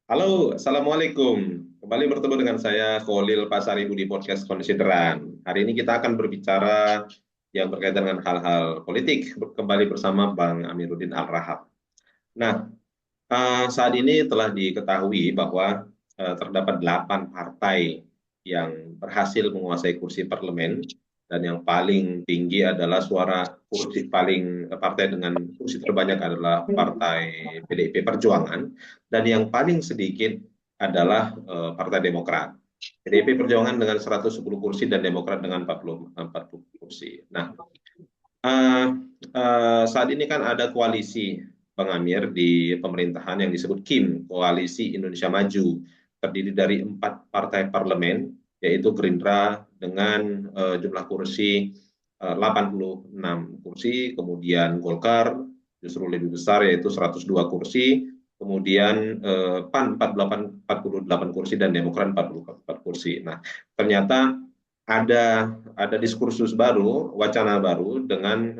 Halo, Assalamualaikum. Kembali bertemu dengan saya, Kholil Pasaribu di podcast Konsideran. Hari ini kita akan berbicara yang berkaitan dengan hal-hal politik, kembali bersama Bang Amiruddin Al-Rahab. Nah, saat ini telah diketahui bahwa terdapat 8 partai yang berhasil menguasai kursi parlemen dan yang paling tinggi adalah suara kursi paling partai dengan kursi terbanyak adalah Partai PDIP Perjuangan dan yang paling sedikit adalah Partai Demokrat. PDIP Perjuangan dengan 110 kursi dan Demokrat dengan 40 kursi. Nah, uh, saat ini kan ada koalisi Bang Amir di pemerintahan yang disebut KIM, Koalisi Indonesia Maju, terdiri dari 4 partai parlemen, yaitu Gerindra dengan jumlah kursi 86 kursi, kemudian Golkar justru lebih besar yaitu 102 kursi, kemudian PAN 48 kursi dan Demokrat 44 kursi. Nah, ternyata ada diskursus baru, wacana baru dengan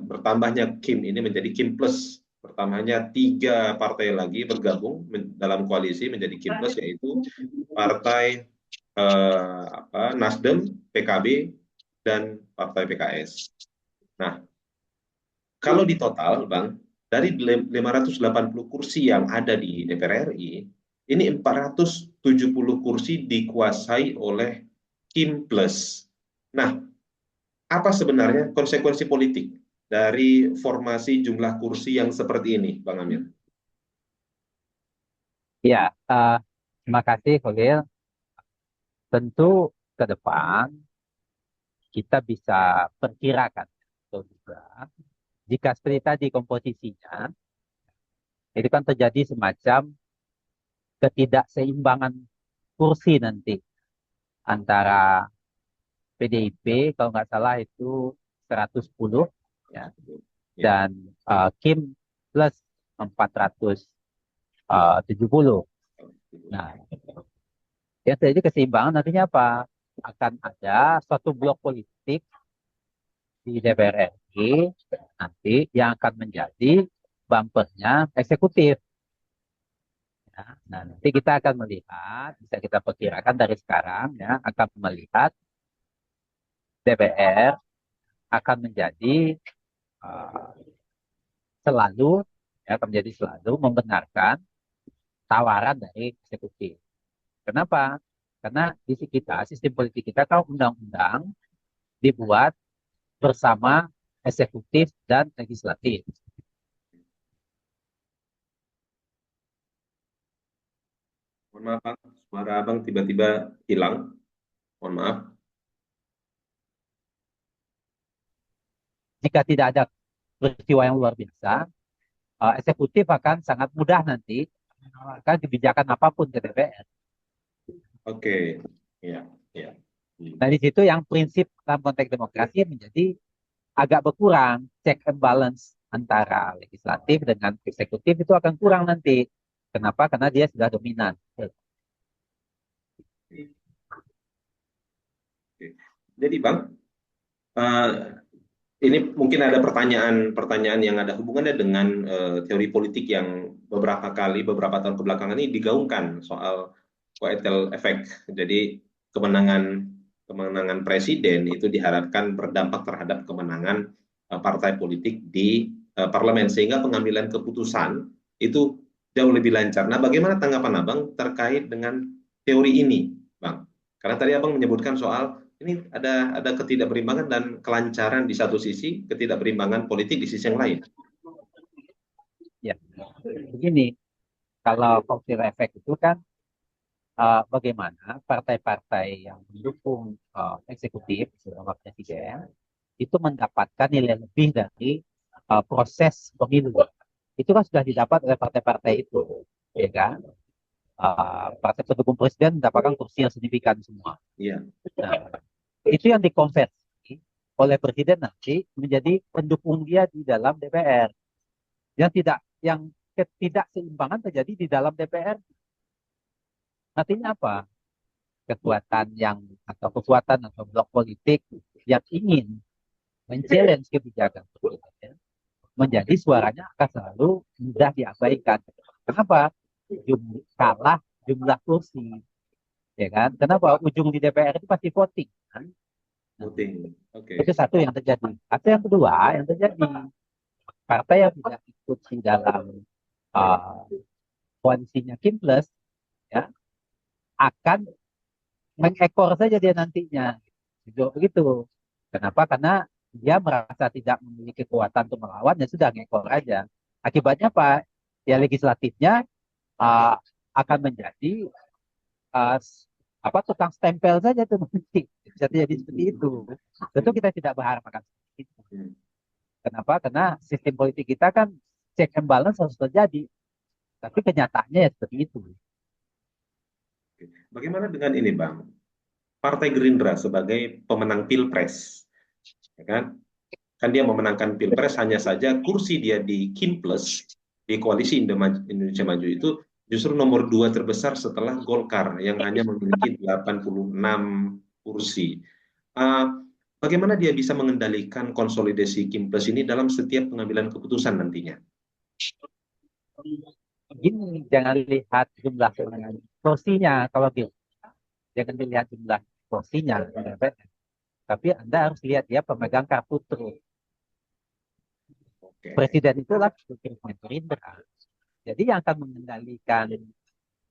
bertambahnya Kim ini menjadi Kim Plus. Bertambahnya 3 partai lagi bergabung dalam koalisi menjadi Kim Plus, yaitu Partai Nasdem, PKB, dan Partai PKS. Nah, kalau di total, Bang, dari 580 kursi yang ada di DPR RI, ini 470 kursi dikuasai oleh Kim Plus. Nah, apa sebenarnya konsekuensi politik dari formasi jumlah kursi yang seperti ini, Bang Amir? Ya, terima kasih, Khalil. Tentu ke depan kita bisa perkirakan atau juga jika seperti tadi komposisinya, itu kan terjadi semacam ketidakseimbangan kursi nanti antara PDIP, kalau nggak salah itu 110, ya, Ya, dan Kim plus 470. Nah, yang terjadi keseimbangan nantinya apa? Akan ada suatu blok politik di DPR RI nanti yang akan menjadi bumpernya eksekutif. Ya. Nah, nanti kita akan melihat, bisa kita perkirakan dari sekarang ya, akan melihat DPR akan menjadi uh, selalu ya, akan menjadi selalu membenarkan tawaran dari eksekutif. Kenapa? Karena di kita, sistem politik kita kalau undang-undang dibuat bersama eksekutif dan legislatif. mohon maaf, Bang. Suara Abang tiba-tiba hilang. Mohon maaf. Jika tidak ada peristiwa yang luar biasa, eksekutif akan sangat mudah nanti menawarkan kebijakan apapun ke DPR. Oke, ya, ya. Hmm. Nah, di situ yang prinsip dalam konteks demokrasi menjadi agak berkurang. Check and balance antara legislatif dengan eksekutif itu akan kurang nanti. Kenapa? Karena dia sudah dominan. Oke. Jadi, Bang, eh, ini mungkin ada pertanyaan-pertanyaan yang ada hubungannya dengan teori politik yang beberapa tahun kebelakangan ini digaungkan soal koetel efek. Jadi kemenangan kemenangan presiden itu diharapkan berdampak terhadap kemenangan partai politik di parlemen sehingga pengambilan keputusan itu jauh lebih lancar. Nah, bagaimana tanggapan Abang terkait dengan teori ini, Bang? Karena tadi Abang menyebutkan soal ini ada ketidakberimbangan dan kelancaran di satu sisi, ketidakberimbangan politik di sisi yang lain. Ya, begini, kalau cocktail efek itu kan bagaimana partai-partai yang mendukung eksekutif, terutama presiden, itu mendapatkan nilai lebih dari proses pemilu. Itu kan sudah didapat oleh partai-partai itu, ya kan? Partai pendukung presiden mendapatkan kursi yang signifikan semua. Iya. Nah, itu yang dikonversi oleh presiden nanti menjadi pendukung dia di dalam DPR. Yang ketidakseimbangan terjadi di dalam DPR. Artinya apa? Kekuatan yang atau kekuatan atau blok politik yang ingin men-challenge kebijakan presiden menjadi suaranya akan selalu mudah diabaikan. Kenapa? kalah jumlah kursi, ya kan? Kenapa ujung di DPR itu pasti voting, kan? Nah, Voting. Oke. itu satu yang terjadi. Atau yang kedua yang terjadi, partai yang tidak ikut di dalam uh, koalisinya Kim Plus, ya, akan mengekor saja dia nantinya. Begitu. Kenapa? Karena dia merasa tidak memiliki kekuatan untuk melawan, ya sudah ngekor aja. Akibatnya apa? Ya legislatifnya uh, akan menjadi uh, apa tukang stempel saja tuh nanti. Bisa jadi seperti itu. Tentu kita tidak berharap akan seperti itu. Hmm. Kenapa? Karena sistem politik kita kan check and balance harus terjadi. Tapi kenyataannya ya seperti itu. Bagaimana dengan ini, Bang? Partai Gerindra sebagai pemenang Pilpres, ya kan? Kan dia memenangkan Pilpres, hanya saja kursi dia di Kim Plus, di Koalisi Indonesia Maju itu justru nomor 2 terbesar setelah Golkar yang hanya memiliki 86 kursi. Uh, Bagaimana dia bisa mengendalikan konsolidasi Kim Plus ini dalam setiap pengambilan keputusan nantinya? Begini, jangan lihat jumlah kursinya kalau gitu. Jangan dilihat jumlah kursinya, tapi Anda harus lihat dia pemegang kartu truf. Oke. Presiden itulah Presiden Gerindra. Jadi yang akan mengendalikan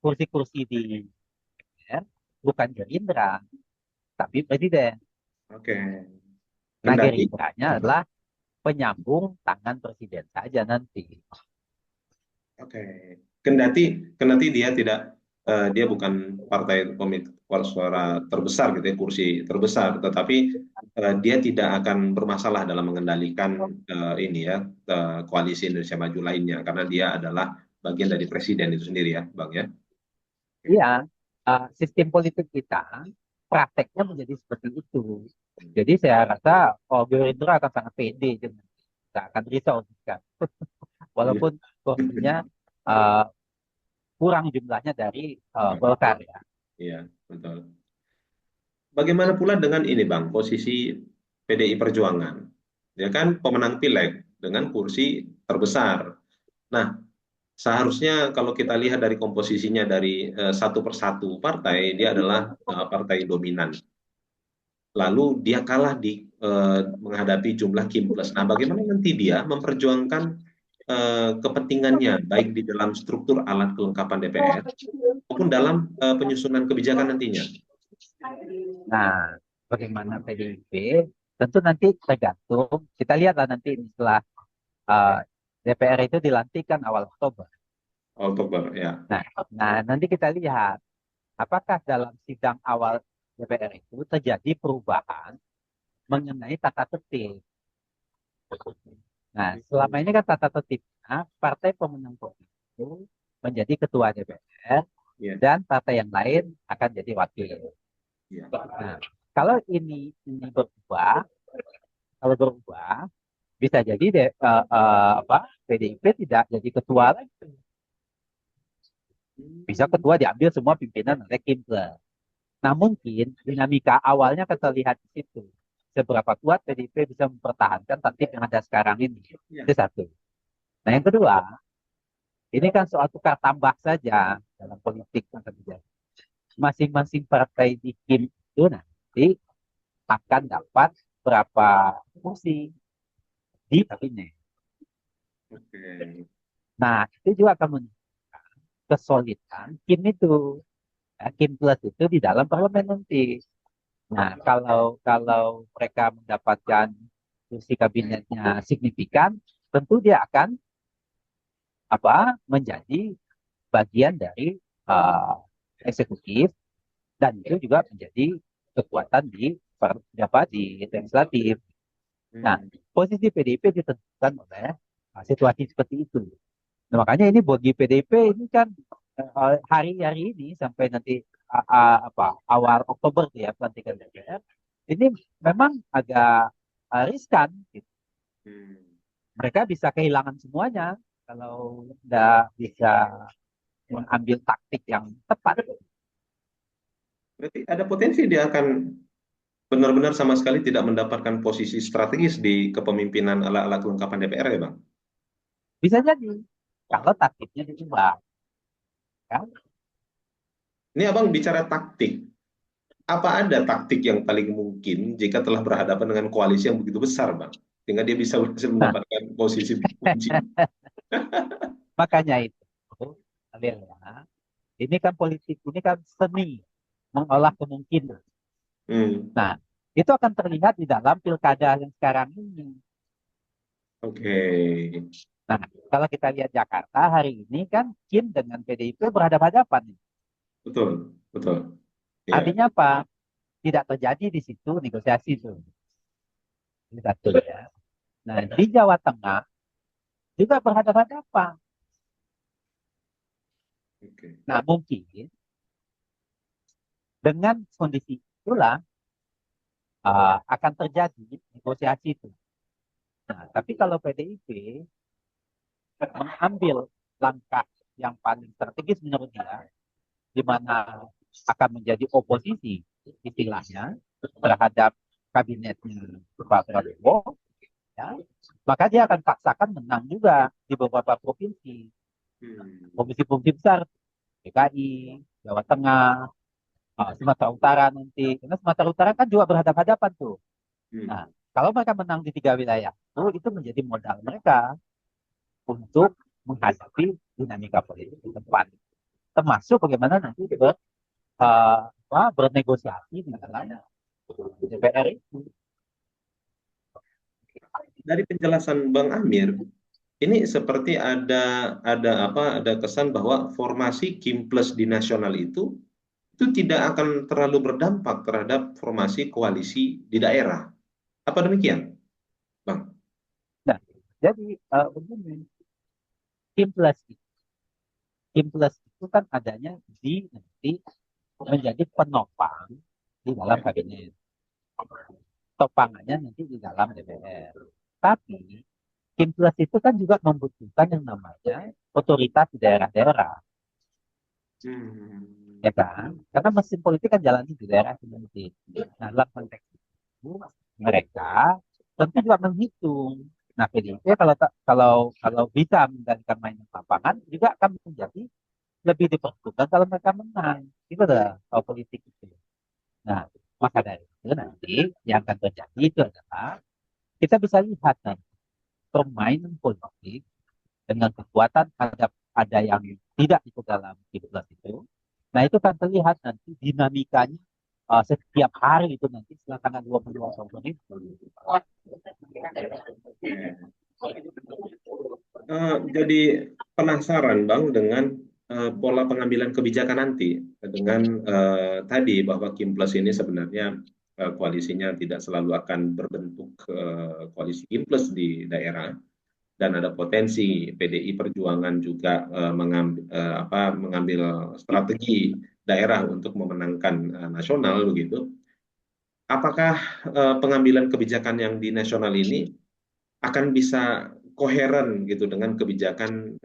kursi-kursi di DPR bukan Gerindra, tapi Presiden. Oke. Nah, Kendati, Gerindranya adalah penyambung tangan Presiden saja nanti. oke. Kendati, kendati dia tidak, dia bukan partai suara terbesar gitu ya, kursi terbesar, tetapi dia tidak akan bermasalah dalam mengendalikan ini ya, koalisi Indonesia Maju lainnya, karena dia adalah bagian dari presiden itu sendiri ya, Bang ya. Oke. Iya, sistem politik kita prakteknya menjadi seperti itu. Jadi saya rasa Gerindra akan sangat pede dengan tidak akan risau juga. Iya, Walaupun kursinya uh, kurang jumlahnya dari Golkar ya. iya, betul. Bagaimana pula dengan ini, Bang, posisi PDI Perjuangan? Dia kan pemenang pileg dengan kursi terbesar. Nah, seharusnya kalau kita lihat dari komposisinya dari satu persatu partai, dia adalah partai dominan. Lalu dia kalah di menghadapi jumlah Kim Plus. Nah, bagaimana nanti dia memperjuangkan kepentingannya, baik di dalam struktur alat kelengkapan DPR maupun dalam penyusunan kebijakan nantinya? Nah, bagaimana PDIP? Tentu nanti tergantung. Kita lihatlah nanti setelah uh, DPR itu dilantik kan awal Oktober. Oktober, ya. Nah, nanti kita lihat apakah dalam sidang awal DPR itu terjadi perubahan mengenai tata tertib. Nah, selama ini kan tata tertibnya partai pemenang pemilu menjadi ketua DPR Ya, dan partai yang lain akan jadi wakil. ya. Nah, kalau ini berubah, kalau berubah bisa jadi apa PDIP tidak jadi ketua lagi. Bisa ketua diambil semua pimpinan oleh Kimple. Nah, mungkin dinamika awalnya kita lihat di situ. Seberapa kuat PDIP bisa mempertahankan tatip yang ada sekarang ini. Ya. Itu satu. Nah, yang kedua, ini kan soal tukar tambah saja dalam politik yang terjadi. Masing-masing partai di Kim itu nanti akan dapat berapa kursi di kabinet. Oke. Nah, itu juga akan menunjukkan kesulitan Kim itu. Kim Plus itu di dalam parlemen nanti. Nah, kalau mereka mendapatkan kursi kabinetnya signifikan, tentu dia akan apa menjadi bagian dari uh, eksekutif dan itu juga menjadi kekuatan di di legislatif. Nah, Hmm. posisi PDIP ditentukan oleh situasi seperti itu. Nah, makanya ini bagi PDIP ini kan hari-hari ini sampai nanti apa awal Oktober ya pelantikan DPR ini memang agak riskan. Gitu. Hmm. Mereka bisa kehilangan semuanya kalau tidak bisa mengambil taktik yang tepat. Berarti ada potensi dia akan benar-benar sama sekali tidak mendapatkan posisi strategis di kepemimpinan ala-ala kelengkapan DPR ya, Bang? Bisa jadi kalau taktiknya diubah. kan? Ini abang bicara taktik. Apa ada taktik yang paling mungkin jika telah berhadapan dengan koalisi yang begitu besar, Bang? Sehingga dia bisa berhasil Nah, mendapatkan posisi kunci. makanya itu, kalian ya, ini kan politik, ini kan seni mengolah kemungkinan. Hmm, Nah, itu akan terlihat di dalam pilkada yang sekarang ini. oke. Nah, kalau kita lihat Jakarta hari ini kan Kim dengan PDIP berhadapan-hadapan. Betul, betul. Ya, Artinya apa? Tidak terjadi di situ negosiasi itu. Ini satu ya. Nah, di Jawa Tengah juga berhadapan-hadapan. oke. Nah, mungkin dengan kondisi itulah akan terjadi negosiasi itu. Nah, tapi kalau PDIP mengambil langkah yang paling strategis menurut dia, di mana akan menjadi oposisi istilahnya terhadap kabinetnya Pak Prabowo, ya, maka dia akan paksakan menang juga di beberapa provinsi, Hmm, provinsi-provinsi besar, DKI, Jawa Tengah, Sumatera Utara nanti, karena Sumatera Utara kan juga berhadapan-hadapan tuh. hmm. Nah, kalau mereka menang di tiga wilayah, itu menjadi modal mereka untuk menghadapi dinamika politik ke depan, termasuk bagaimana nanti bernegosiasi di dalam DPR itu. Dari penjelasan Bang Amir, ini seperti ada kesan bahwa formasi Kim Plus di nasional itu tidak akan terlalu berdampak terhadap formasi koalisi di daerah. Apa demikian, Bang? Nah, jadi begini, Kim Plus, Kim Plus itu kan adanya di nanti menjadi penopang di dalam kabinet. Topangannya nanti di dalam DPR. Tapi Kim Plus itu kan juga membutuhkan yang namanya otoritas di daerah-daerah, Hmm. ya kan? Karena mesin politik kan jalan di daerah itu nanti. Nah, dalam konteks itu mereka tentu juga menghitung. Nah, PDIP kalau bisa mengendalikan main lapangan juga akan menjadi lebih diperlukan kalau mereka menang. Itu adalah politik itu. Nah, maka dari itu nanti yang akan terjadi itu adalah kita bisa lihat nanti permainan politik dengan kekuatan ada yang tidak ikut dalam kiblat itu. Nah, itu kan terlihat nanti dinamikanya setiap hari itu nanti setelah tanggal 22 Oktober itu. Jadi penasaran Bang dengan pola pengambilan kebijakan nanti dengan tadi bahwa Kim Plus ini sebenarnya koalisinya tidak selalu akan berbentuk koalisi Kim Plus di daerah dan ada potensi PDI Perjuangan juga mengambil strategi daerah untuk memenangkan nasional begitu. Apakah pengambilan kebijakan yang di nasional ini akan bisa koheren gitu dengan kebijakan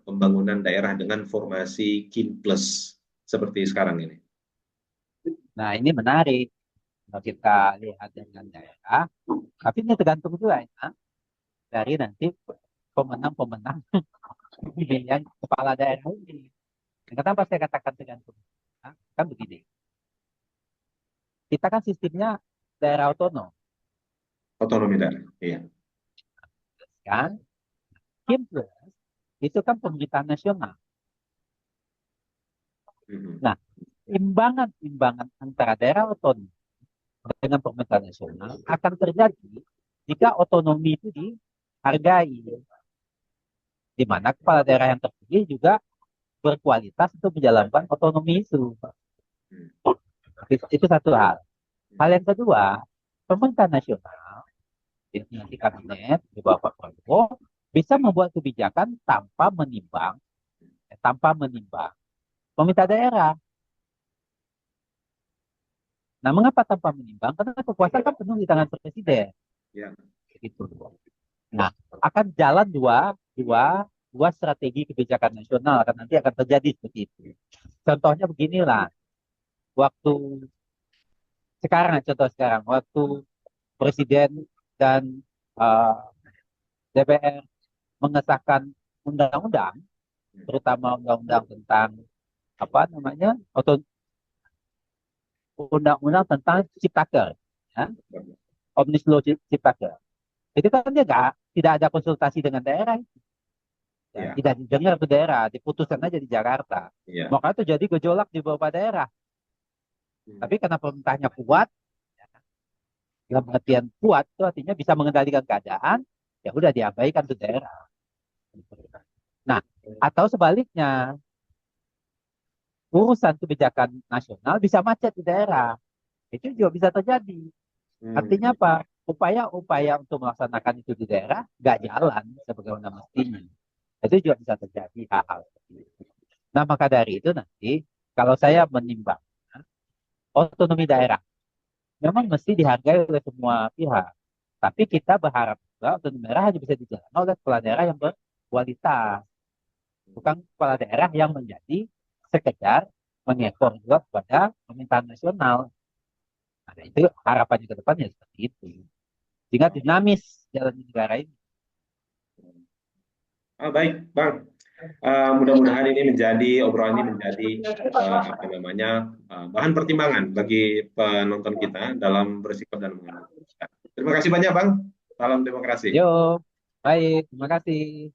pembangunan daerah dengan formasi Kin Plus seperti sekarang ini. Nah, ini menarik kalau kita lihat dengan daerah. Tapi ini tergantung juga ya dari nanti pemenang-pemenang pemilihan kepala daerah ini. Dan kenapa saya katakan tergantung? Nah, kan begini, kita kan sistemnya daerah otonom, Otonomi daerah. Iya. kan? Kim Plus itu kan pemerintahan nasional. Mhm. Nah, imbangan-imbangan antara daerah otonom dengan pemerintahan nasional akan terjadi jika otonomi itu dihargai, di mana kepala daerah yang terpilih juga berkualitas untuk menjalankan otonomi itu. Itu satu hal. Hal yang kedua, pemerintah nasional, nanti kabinet di bawah Pak Prabowo, bisa membuat kebijakan tanpa menimbang pemerintah daerah. Nah, mengapa tanpa menimbang? Karena kekuasaan kan penuh di tangan presiden. Ya. Gitu. Nah, akan jalan dua strategi kebijakan nasional akan nanti akan terjadi seperti itu. Contohnya beginilah, waktu waktu presiden dan uh, DPR mengesahkan undang-undang, terutama undang-undang tentang apa namanya undang-undang tentang Ciptaker, ya, Omnibus Law Ciptaker. Itu kan dia nggak tidak ada konsultasi dengan daerah, ya, Ya, tidak didengar ke daerah, diputuskan aja di Jakarta. ya. Maka itu jadi gejolak di beberapa daerah. Hmm. Tapi karena pemerintahnya kuat, dalam pengertian kuat itu artinya bisa mengendalikan keadaan, ya udah diabaikan ke daerah. Nah, atau sebaliknya, urusan kebijakan nasional bisa macet di daerah. Itu juga bisa terjadi. Artinya Hmm. apa? Upaya-upaya untuk melaksanakan itu di daerah nggak jalan sebagaimana mestinya. Itu juga bisa terjadi hal-hal seperti itu. Nah, maka dari itu nanti kalau saya menimbang otonomi daerah memang mesti dihargai oleh semua pihak. Tapi kita berharap juga otonomi daerah hanya bisa dijalankan oleh kepala daerah yang berkualitas, bukan kepala daerah yang menjadi sekedar mengekor juga kepada pemerintahan nasional. Nah, itu harapannya ke depannya seperti itu. Sehingga dinamis jalan negara ini. Baik, Bang. Mudah-mudahan ini menjadi obrolan ini menjadi apa namanya bahan pertimbangan bagi penonton kita dalam bersikap dan mengambil keputusan. Terima kasih banyak, Bang. Salam demokrasi. Yo, baik, terima kasih.